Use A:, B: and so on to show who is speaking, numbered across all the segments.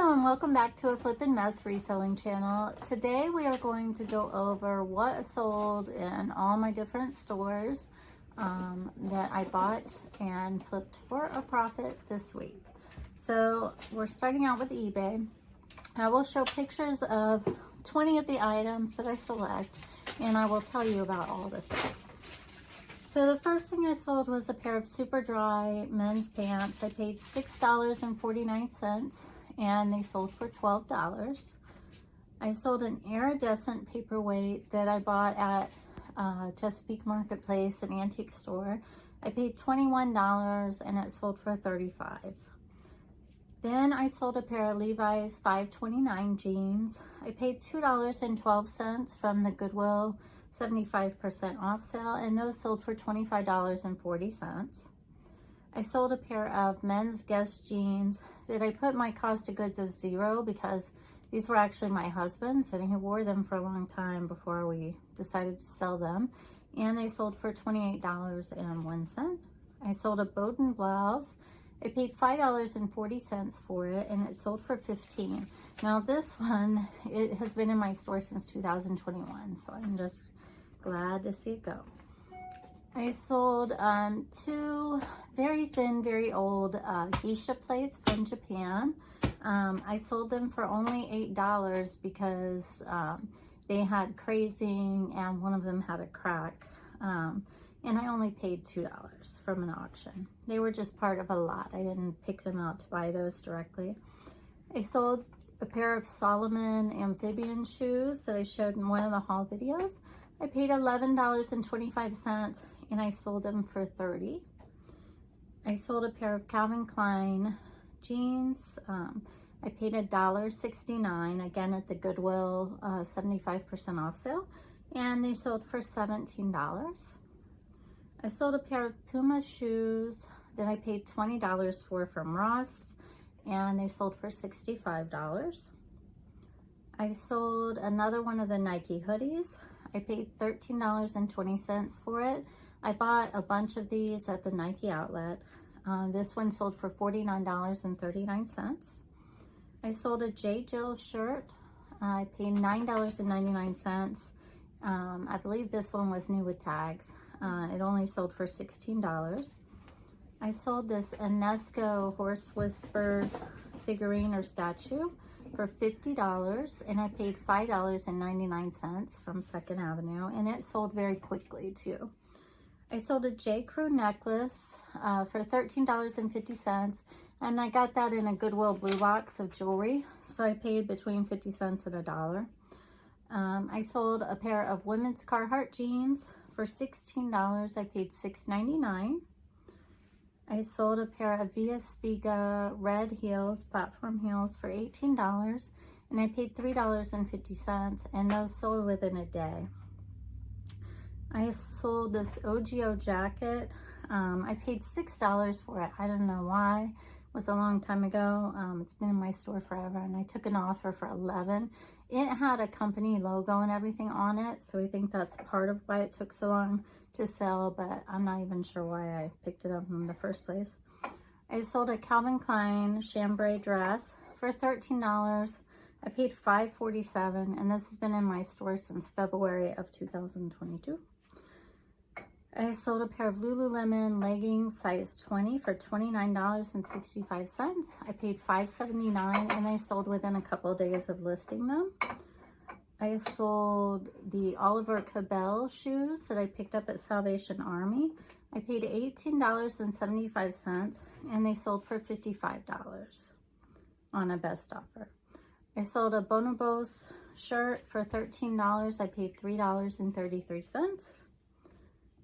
A: Hello and welcome back to a Flip and Mess reselling channel. Today we are going to go over what sold in all my different stores that I bought and flipped for a profit this week. So we're starting out with eBay. I will show pictures of 20 of the items that I select, and I will tell you about all this stuff. So the first thing I sold was a pair of super dry men's pants. I paid $6.49 and they sold for $12. I sold an iridescent paperweight that I bought at Chesapeake Marketplace, an antique store. I paid $21 and it sold for $35. Then I sold a pair of Levi's 529 jeans. I paid $2.12 from the Goodwill 75% off sale, and those sold for $25.40. I sold a pair of men's Guess jeans that I put my cost of goods as 0 because these were actually my husband's and he wore them for a long time before we decided to sell them, and they sold for $28.01. I sold a Bowden blouse. I paid $5.40 for it and it sold for $15. Now this one, it has been in my store since 2021, so I'm just glad to see it go. I sold two very thin, very old geisha plates from Japan. I sold them for only $8 because they had crazing and one of them had a crack. And I only paid $2 from an auction. They were just part of a lot. I didn't pick them out to buy those directly. I sold a pair of Solomon amphibian shoes that I showed in one of the haul videos. I paid $11.25 and I sold them for $30. I sold a pair of Calvin Klein jeans. I paid $1.69, again at the Goodwill 75% off sale, and they sold for $17. I sold a pair of Puma shoes that I paid $20 for from Ross, and they sold for $65. I sold another one of the Nike hoodies. I paid $13.20 for it. I bought a bunch of these at the Nike outlet. This one sold for $49.39. I sold a J. Jill shirt. I paid $9.99. I believe this one was new with tags. It only sold for $16. I sold this Enesco Horse Whispers figurine or statue for $50, and I paid $5.99 from 2nd Avenue, and it sold very quickly too. I sold a J. Crew necklace for $13.50, and I got that in a Goodwill blue box of jewelry, so I paid between 50 cents and $1. I sold a pair of women's Carhartt jeans for $16. I paid $6.99. I sold a pair of Via Spiga red heels, platform heels, for $18, and I paid $3.50, and those sold within a day. I sold this OGO jacket. I paid $6 for it. I don't know why. It was a long time ago. It's been in my store forever, and I took an offer for $11. It had a company logo and everything on it, so I think that's part of why it took so long to sell, but I'm not even sure why I picked it up in the first place. I sold a Calvin Klein chambray dress for $13. I paid $5.47, and this has been in my store since February of 2022. I sold a pair of Lululemon leggings size 20 for $29.65. I paid $5.79, and they sold within a couple of days of listing them. I sold the Oliver Cabell shoes that I picked up at Salvation Army. I paid $18.75, and they sold for $55 on a best offer. I sold a Bonobos shirt for $13. I paid $3.33.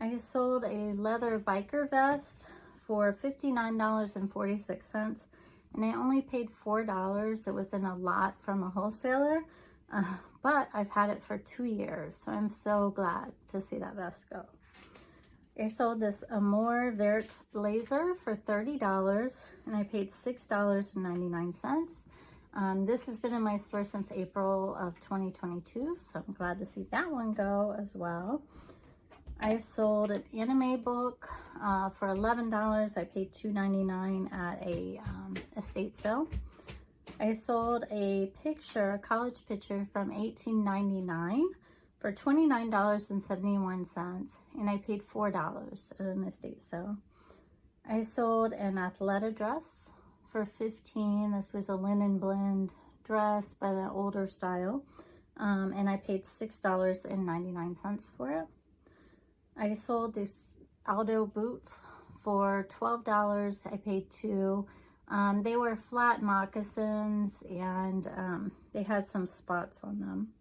A: I sold a leather biker vest for $59.46, and I only paid $4. It was in a lot from a wholesaler, but I've had it for 2 years, so I'm so glad to see that vest go. I sold this Amour Vert blazer for $30, and I paid $6.99. This has been in my store since April of 2022, so I'm glad to see that one go as well. I sold an anime book for $11. I paid $2.99 at a estate sale. I sold a picture, a college picture from 1899 for $29.71, and I paid $4 at an estate sale. I sold an athleta dress for $15. This was a linen blend dress, but an older style, and I paid $6.99 for it. I sold these Aldo boots for $12. I paid $2. They were flat moccasins, and they had some spots on them.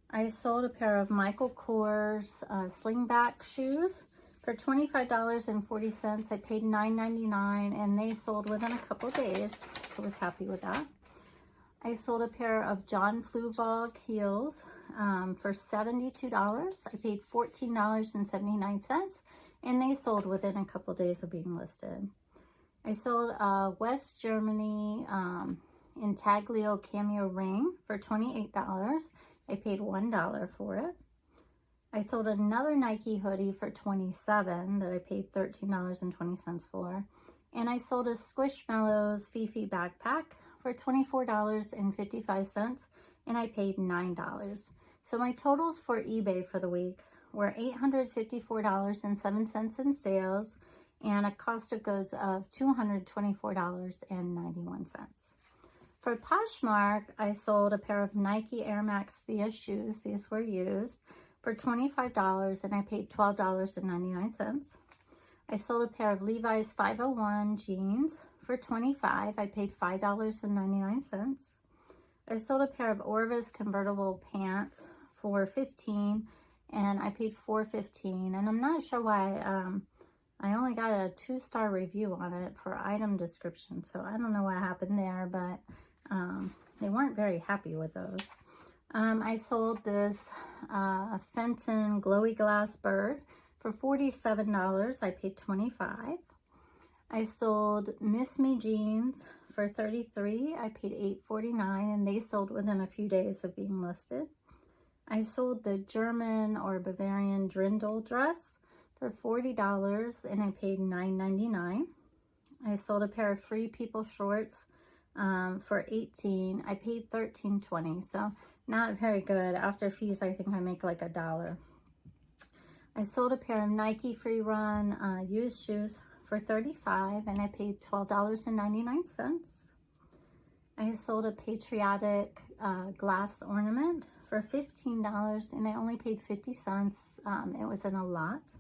A: I sold a pair of Michael Kors slingback shoes for $25.40. I paid $9.99, and they sold within a couple days, so I was happy with that. I sold a pair of John Fluevog heels for $72. I paid $14.79, and they sold within a couple days of being listed. I sold a West Germany intaglio cameo ring for $28. I paid $1 for it. I sold another Nike hoodie for $27 that I paid $13.20 for. And I sold a Squishmallows Fifi backpack for $24.55, and I paid $9. So my totals for eBay for the week were $854.07 in sales, and a cost of goods of $224.91. For Poshmark, I sold a pair of Nike Air Max Thea shoes. These were used for $25, and I paid $12.99. I sold a pair of Levi's 501 jeans for $25. I paid $5.99. I sold a pair of Orvis convertible pants for $15, and I paid $4.15. And I'm not sure why I only got a 2-star review on it for item description, so I don't know what happened there, but they weren't very happy with those. I sold this Fenton glowy glass bird for $47. I paid $25. I sold Miss Me jeans for $33. I paid $8.49, and they sold within a few days of being listed. I sold the German or Bavarian Drindle dress for $40, and I paid $9.99. I sold a pair of Free People shorts for $18. I paid $13.20, so not very good. After fees, I think I make like $1. I sold a pair of Nike Free Run used shoes for $35, and I paid $12.99. I sold a patriotic glass ornament for $15, and I only paid 50 cents. It was in a lot.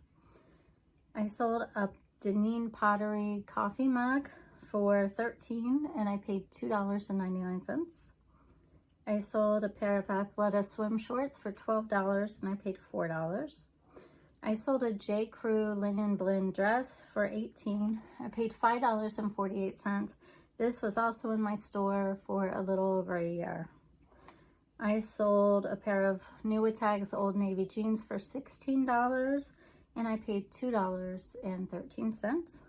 A: I sold a Deneen Pottery coffee mug for $13, and I paid $2.99. I sold a pair of Athleta swim shorts for $12, and I paid $4. I sold a J. Crew linen blend dress for $18. I paid $5.48. This was also in my store for a little over a year. I sold a pair of Nuitags Old Navy jeans for $16, and I paid $2.13.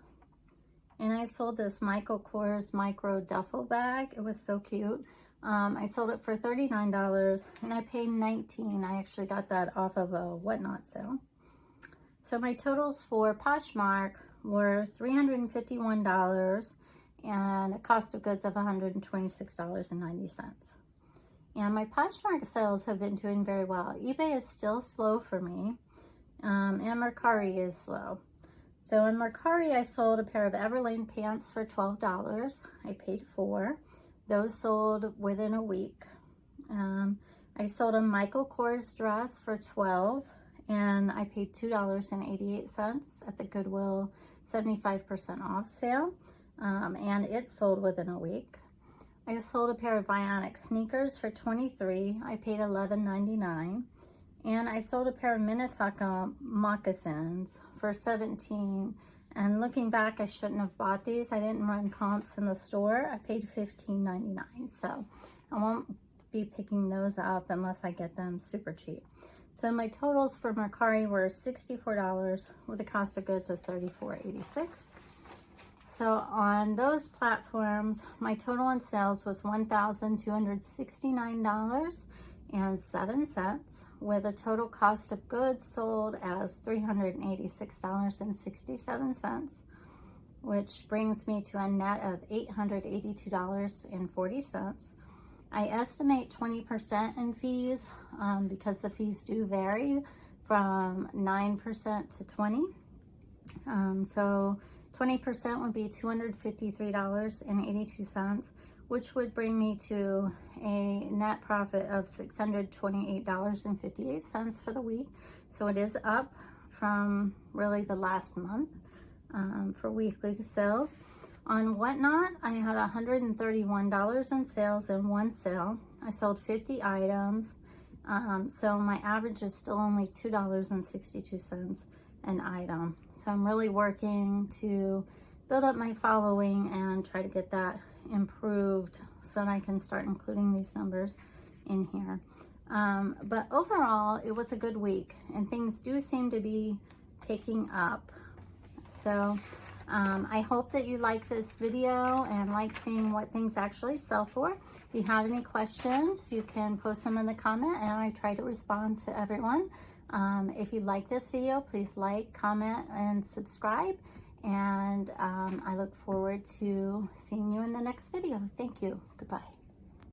A: And I sold this Michael Kors micro duffel bag. It was so cute. I sold it for $39, and I paid $19. I actually got that off of a WhatNot sale. So my totals for Poshmark were $351 and a cost of goods of $126.90. And my Poshmark sales have been doing very well. eBay is still slow for me, and Mercari is slow. So in Mercari, I sold a pair of Everlane pants for $12. I paid $4. Those sold within a week. I sold a Michael Kors dress for $12, and I paid $2.88 at the Goodwill 75% off sale, and it sold within a week. I sold a pair of Bionic sneakers for $23. I paid $11.99. And I sold a pair of Minnetonka moccasins for $17. And looking back, I shouldn't have bought these. I didn't run comps in the store. I paid $15.99. So I won't be picking those up unless I get them super cheap. So my totals for Mercari were $64 with a cost of goods of $34.86. So on those platforms, my total on sales was $1,269.07 with a total cost of goods sold as $386.67. which brings me to a net of $882.40. I estimate 20% in fees because the fees do vary from 9% to 20%. So 20% would be $253.82, which would bring me to a net profit of $628.58 for the week. So it is up from really the last month for weekly sales. On WhatNot, I had $131 in sales in one sale. I sold 50 items. So my average is still only $2.62 an item. So I'm really working to build up my following and try to get that improved so that I can start including these numbers in here. But overall, it was a good week and things do seem to be picking up. So I hope that you like this video and like seeing what things actually sell for. If you have any questions, you can post them in the comment and I try to respond to everyone. If you like this video, please like, comment, and subscribe. And I look forward to seeing you in the next video. Thank you. Goodbye.